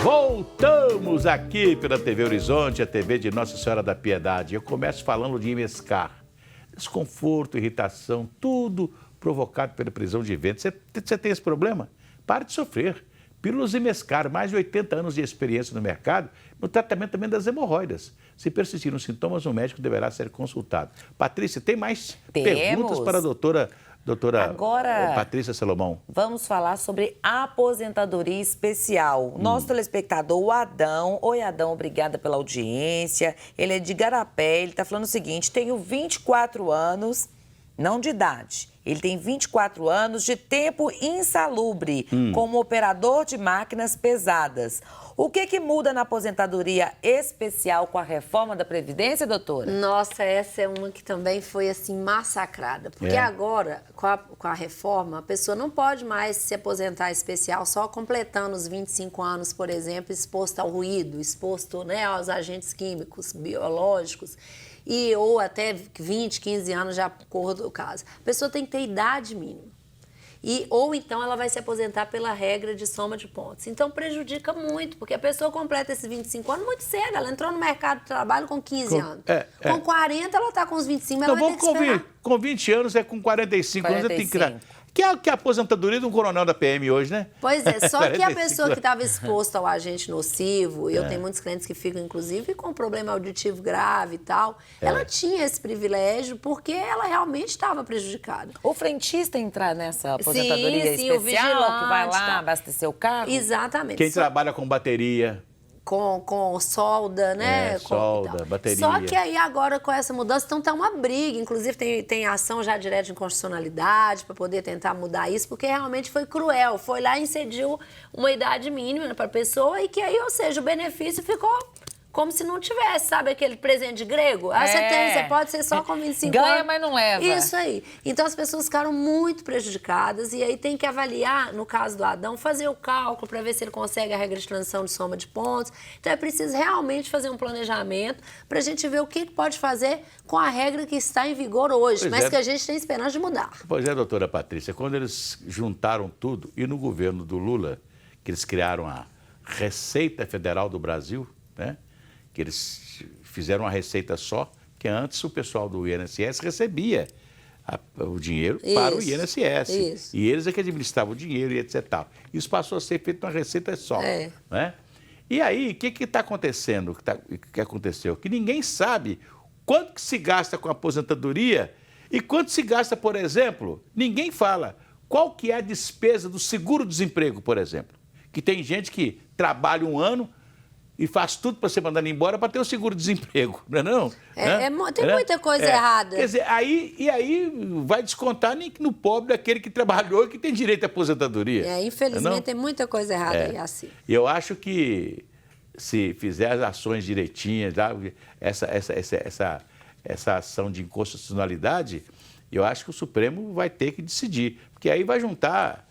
Voltamos aqui pela TV Horizonte, a TV de Nossa Senhora da Piedade. Eu começo falando de Imescar. Desconforto, irritação, tudo provocado pela prisão de ventre. Você tem esse problema? Pare de sofrer. Pílulas Imescar, mais de 80 anos de experiência no mercado, no tratamento também das hemorroidas. Se persistirem os sintomas, o médico deverá ser consultado. Patrícia, tem mais perguntas para a doutora Agora, Patrícia Salomão? Vamos falar sobre aposentadoria especial. Nosso telespectador, o Adão. Oi, Adão, obrigada pela audiência. Ele é de Garapé, ele está falando o seguinte: tenho 24 anos, não de idade. Ele tem 24 anos de tempo insalubre, como operador de máquinas pesadas. O que muda na aposentadoria especial com a reforma da Previdência, doutora? Nossa, essa é uma que também foi, assim, massacrada. Porque agora, com a reforma, a pessoa não pode mais se aposentar especial só completando os 25 anos, por exemplo, exposto ao ruído, exposto, né, aos agentes químicos, biológicos, ou até 20, 15 anos já por cor do caso. A pessoa tem que ter idade mínima. Ou então ela vai se aposentar pela regra de soma de pontos. Então prejudica muito, porque a pessoa completa esses 25 anos muito cedo. Ela entrou no mercado de trabalho com 15 anos. Com 40 ela está com os 25, mas ela vai ter que esperar. Com 20 anos é com 45 anos, tem que dar. Que é a aposentadoria de um coronel da PM hoje, né? Pois é, só que a pessoa que estava exposta ao agente nocivo, eu tenho muitos clientes que ficam, inclusive, com problema auditivo grave e tal, ela tinha esse privilégio porque ela realmente estava prejudicada. O frentista entrar nessa aposentadoria especial, o vigilante, que vai lá abastecer o carro? Exatamente. Quem trabalha com bateria... Com solda, né? Solda, bateria. Só que aí agora com essa mudança, então tá uma briga. Inclusive tem ação já direta de inconstitucionalidade para poder tentar mudar isso, porque realmente foi cruel. Foi lá e incidiu uma idade mínima para a pessoa e que aí, ou seja, o benefício ficou como se não tivesse, sabe aquele presente grego? Você pode ser só com 25 anos. Ganha, mas não leva. Isso aí. Então as pessoas ficaram muito prejudicadas e aí tem que avaliar, no caso do Adão, fazer o cálculo para ver se ele consegue a regra de transição de soma de pontos. Então é preciso realmente fazer um planejamento para a gente ver o que pode fazer com a regra que está em vigor hoje, mas que a gente tem esperança de mudar. Pois é, doutora Patrícia, quando eles juntaram tudo, e no governo do Lula, que eles criaram a Receita Federal do Brasil, né? Que eles fizeram uma receita só, que antes o pessoal do INSS recebia o dinheiro para o INSS. Isso. E eles é que administravam o dinheiro e etc. Tal. Isso passou a ser feito uma receita só. Né? E aí, o que está acontecendo? O que aconteceu? Que ninguém sabe quanto que se gasta com a aposentadoria e quanto se gasta, por exemplo, ninguém fala qual que é a despesa do seguro-desemprego, por exemplo. Que tem gente que trabalha um ano e faz tudo para ser mandado embora para ter o seguro-desemprego, não é não? Tem muita coisa errada. Quer dizer, aí vai descontar no pobre daquele que trabalhou e que tem direito à aposentadoria. Infelizmente tem muita coisa errada aí assim. Eu acho que se fizer as ações direitinhas, essa ação de inconstitucionalidade, eu acho que o Supremo vai ter que decidir, porque aí vai juntar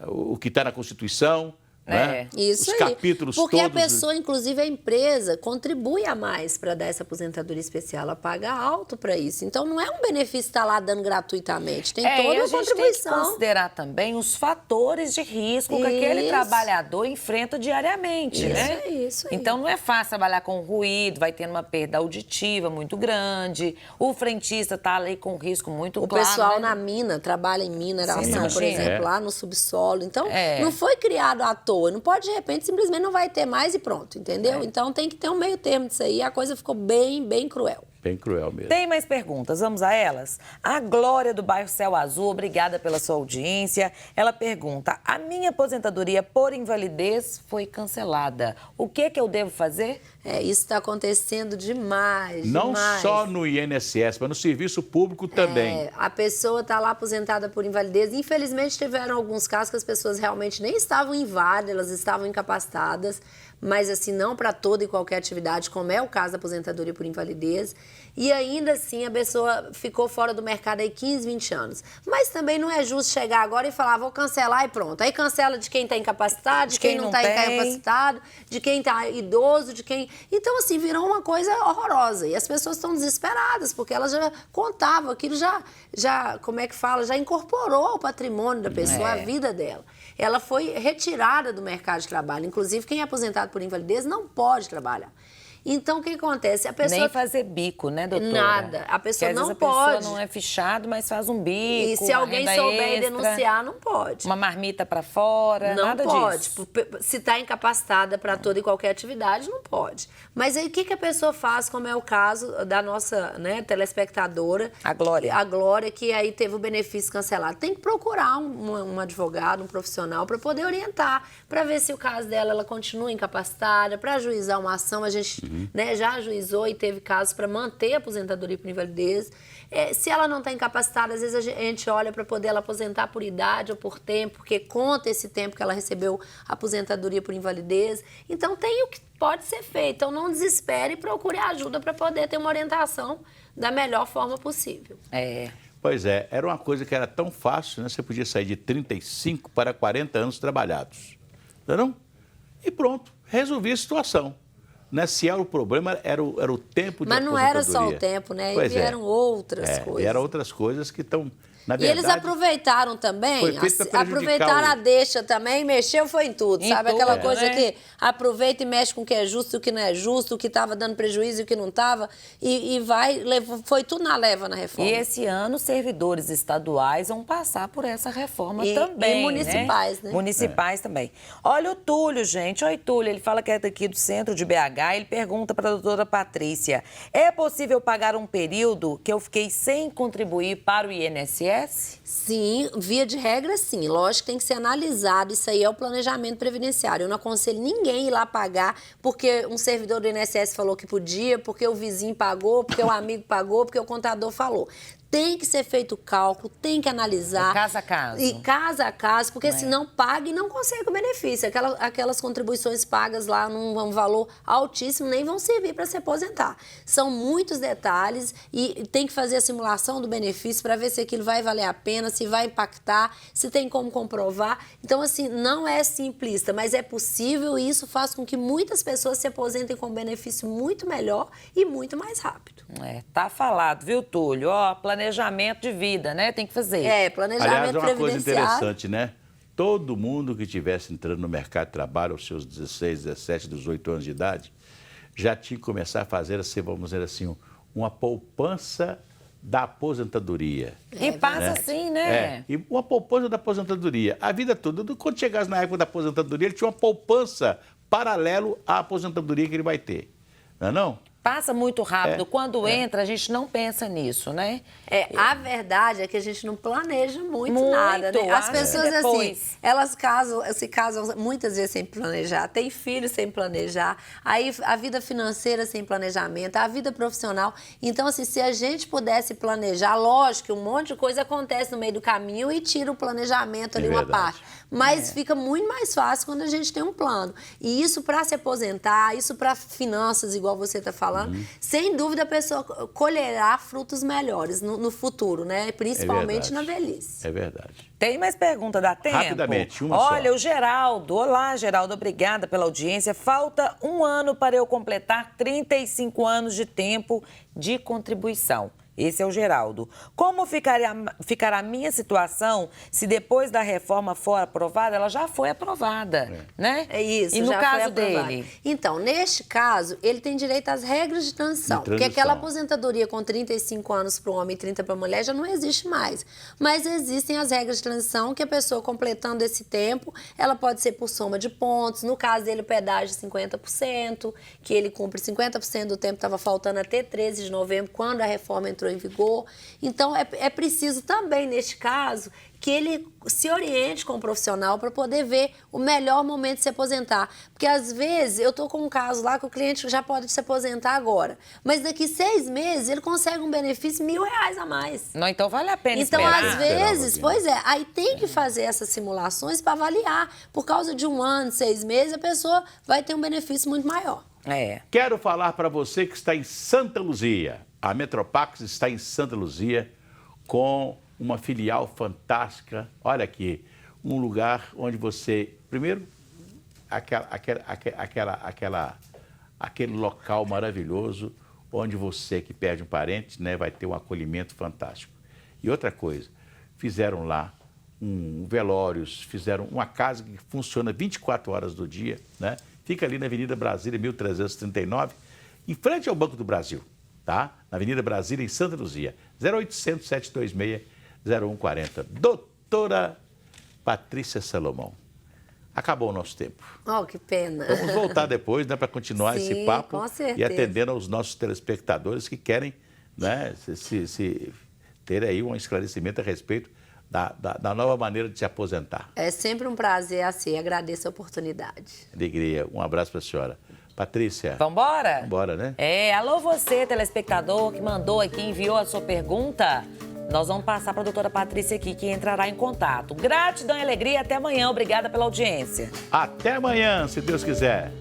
o que está na Constituição, né? Isso os aí. capítulos porque todos. A pessoa, inclusive a empresa, contribui a mais para dar essa aposentadoria especial. Ela paga alto para isso. Então não é um benefício estar lá dando gratuitamente. Tem toda uma contribuição. Tem que considerar também os fatores de risco que aquele trabalhador enfrenta diariamente, né? Isso aí. Então não é fácil trabalhar com ruído, vai tendo uma perda auditiva muito grande. O frentista está ali com um risco muito claro. O pessoal, né? na mina, trabalha em mineração, por exemplo, lá no subsolo. Então não foi criado à toa. Não pode, de repente, simplesmente não vai ter mais e pronto, entendeu? Então tem que ter um meio termo disso aí. A coisa ficou bem, bem cruel. Bem cruel mesmo. Tem mais perguntas, vamos a elas? A Glória do bairro Céu Azul, obrigada pela sua audiência. Ela pergunta: a minha aposentadoria por invalidez foi cancelada. O que eu devo fazer? Isso está acontecendo demais. Não só no INSS, mas no serviço público também. A pessoa está lá aposentada por invalidez. Infelizmente, tiveram alguns casos que as pessoas realmente nem estavam inválidas, elas estavam incapacitadas, mas assim, não para toda e qualquer atividade, como é o caso da aposentadoria por invalidez. E ainda assim, a pessoa ficou fora do mercado aí 15, 20 anos. Mas também não é justo chegar agora e falar, vou cancelar e pronto. Aí cancela de quem está incapacitado, de quem não está incapacitado, de quem está idoso, de quem... Então, assim, virou uma coisa horrorosa. E as pessoas estão desesperadas, porque elas já contavam, aquilo já como é que fala, já incorporou ao patrimônio da pessoa, a vida dela. Ela foi retirada do mercado de trabalho. Inclusive, quem é aposentado por invalidez não pode trabalhar. Então, o que acontece? A pessoa... Nem fazer bico, né, doutora? Nada. A pessoa porque, às não vezes, pode. A pessoa não é fichado, mas faz um bico, E se alguém souber extra, denunciar, não pode. uma marmita para fora, não nada pode. disso. Se está incapacitada para toda e qualquer atividade, não pode. Mas aí o que a pessoa faz, como é o caso da nossa, né, telespectadora, A Glória. A Glória, que aí teve o benefício cancelado. Tem que procurar um advogado, um profissional, para poder orientar, para ver se o caso dela ela continua incapacitada, para ajuizar uma ação. A gente né, já ajuizou e teve casos para manter a aposentadoria por invalidez. Se ela não está incapacitada, às vezes a gente olha para poder ela aposentar por idade ou por tempo, porque conta esse tempo que ela recebeu a aposentadoria por invalidez. Então, tem o que pode ser feito. Então, não desespere e procure ajuda para poder ter uma orientação da melhor forma possível. Pois é, era uma coisa que era tão fácil, né? Você podia sair de 35 para 40 anos trabalhados. Não? E pronto, resolvia a situação. Né? Se era o problema, era o tempo de Mas não era só o tempo, né? E vieram outras coisas. Eram outras coisas que estão, na verdade... E eles aproveitaram também, aproveitaram a deixa também, mexeu foi em tudo, sabe? Aquela coisa que aproveita e mexe com o que é justo e o que não é justo, o que estava dando prejuízo e o que não estava, foi tudo na leva na reforma. E esse ano, os servidores estaduais vão passar por essa reforma também, e municipais, né? Municipais também. Olha o Túlio, gente. Oi, Túlio, ele fala que é daqui do centro de BH, ele pergunta para a doutora Patrícia, é possível pagar um período que eu fiquei sem contribuir para o INSS? Sim, via de regra, sim. Lógico que tem que ser analisado. Isso aí é o planejamento previdenciário. Eu não aconselho ninguém ir lá pagar porque um servidor do INSS falou que podia, porque o vizinho pagou, porque o amigo pagou, porque o contador falou. Tem que ser feito o cálculo, tem que analisar. Caso a caso. E caso a caso, porque senão paga e não consegue o benefício. Aquelas contribuições pagas lá num valor altíssimo nem vão servir para se aposentar. São muitos detalhes e tem que fazer a simulação do benefício para ver se aquilo vai valer a pena, se vai impactar, se tem como comprovar. Então, assim, não é simplista, mas é possível e isso faz com que muitas pessoas se aposentem com um benefício muito melhor e muito mais rápido. Tá falado, viu, Túlio? Ó, planejamento de vida, né? Tem que fazer. Planejamento Aliás, é uma coisa previdenciário. interessante, né? Todo mundo que estivesse entrando no mercado de trabalho aos seus 16, 17, 18 anos de idade, já tinha que começar a fazer, assim, vamos dizer assim, uma poupança da aposentadoria. E passa assim, né? E uma poupança da aposentadoria. A vida toda, quando chegasse na época da aposentadoria, ele tinha uma poupança paralelo à aposentadoria que ele vai ter. Não é não? Passa muito rápido. Quando entra, a gente não pensa nisso, né? A verdade é que a gente não planeja muito nada, né? As pessoas, assim, elas se casam muitas vezes sem planejar, têm filhos sem planejar, aí a vida financeira sem planejamento, a vida profissional. Então, assim, se a gente pudesse planejar, lógico que um monte de coisa acontece no meio do caminho e tira o planejamento ali uma parte. Mas fica muito mais fácil quando a gente tem um plano. E isso para se aposentar, isso para finanças, igual você está falando, sem dúvida a pessoa colherá frutos melhores no futuro, né? Principalmente na velhice. É verdade. Tem mais pergunta, dá tempo? Rapidamente, uma só. Olha, o Geraldo. Olá, Geraldo, obrigada pela audiência. Falta 1 ano para eu completar 35 anos de tempo de contribuição. Esse é o Geraldo. Como ficará a minha situação se depois da reforma for aprovada? Ela já foi aprovada, né? É isso, e no caso dele? Então, neste caso, ele tem direito às regras de transição. Porque aquela aposentadoria com 35 anos para o homem e 30 para a mulher já não existe mais. Mas existem as regras de transição que a pessoa, completando esse tempo, ela pode ser por soma de pontos. No caso dele, o pedágio 50%, que ele cumpre 50% do tempo, estava faltando até 13 de novembro, quando a reforma entrou em vigor. Então, é preciso também, neste caso, que ele se oriente com o profissional para poder ver o melhor momento de se aposentar. Porque, às vezes, eu estou com um caso lá que o cliente já pode se aposentar agora, mas daqui 6 meses ele consegue um benefício R$1.000 a mais. Não, então vale a pena então, esperar. às vezes, aí tem que fazer essas simulações para avaliar. Por causa de 1 ano, 6 meses, a pessoa vai ter um benefício muito maior. Quero falar para você que está em Santa Luzia. A Metropax está em Santa Luzia com uma filial fantástica. Olha aqui, um lugar onde você, primeiro, aquele local maravilhoso onde você que perde um parente, né, vai ter um acolhimento fantástico. E outra coisa, fizeram lá velórios, fizeram uma casa que funciona 24 horas do dia, né? Fica ali na Avenida Brasília, 1339, em frente ao Banco do Brasil, tá? Na Avenida Brasília, em Santa Luzia, 0800 726 0140. Doutora Patrícia Salomão. Acabou o nosso tempo. Oh, que pena. Vamos voltar depois, né, para continuar Sim, esse papo com certeza. e atendendo aos nossos telespectadores que querem, né, ter aí um esclarecimento a respeito da nova maneira de se aposentar. É sempre um prazer assim, agradeço a oportunidade. Alegria. Um abraço para a senhora. Patrícia. Vambora? Vambora, né? Alô você, telespectador, que mandou aqui, enviou a sua pergunta. Nós vamos passar para a doutora Patrícia aqui, que entrará em contato. Gratidão e alegria, até amanhã. Obrigada pela audiência. Até amanhã, se Deus quiser.